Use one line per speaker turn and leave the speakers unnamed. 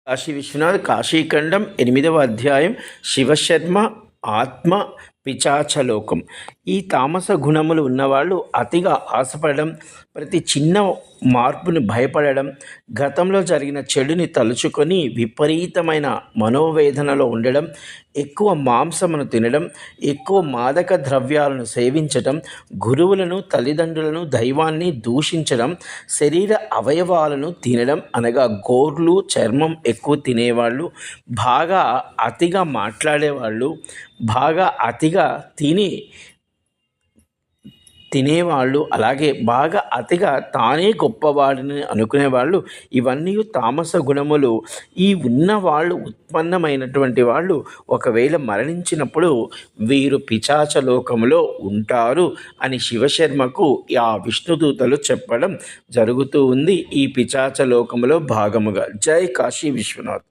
కాశీ విశ్వనాథ్ కాశీఖండం 8వ అధ్యాయం శివశర్మ ఆత్మ పిచాచలోకం. ఈ తామస గుణములు ఉన్నవాళ్ళు అతిగా ఆశపడడం, ప్రతి చిన్న మార్పుని భయపడడం, గతంలో జరిగిన చెడుని తలుచుకొని విపరీతమైన మనోవేదనలో ఉండడం, ఎక్కువ మాంసమును తినడం, ఎక్కువ మాదక ద్రవ్యాలను సేవించడం, గురువులను, తల్లిదండ్రులను, దైవాన్ని దూషించడం, శరీర అవయవాలను తినడం అనగా గోర్లు, చర్మం ఎక్కువ తినేవాళ్ళు, బాగా అతిగా మాట్లాడేవాళ్ళు, బాగా అతిగా తినేవాళ్ళు, అలాగే బాగా అతిగా తానే గొప్పవాడిని అనుకునేవాళ్ళు, ఇవన్నీ తామస గుణములు. ఈ ఉన్నవాళ్ళు ఉత్పన్నమైనటువంటి వాళ్ళు ఒకవేళ మరణించినప్పుడు వీరు పిశాచ లోకములో ఉంటారు అని శివశర్మకు ఆ విష్ణుదూతలు చెప్పడం జరుగుతూ ఉంది ఈ పిశాచ లోకములో భాగముగా. జై కాశీ విశ్వనాథ్.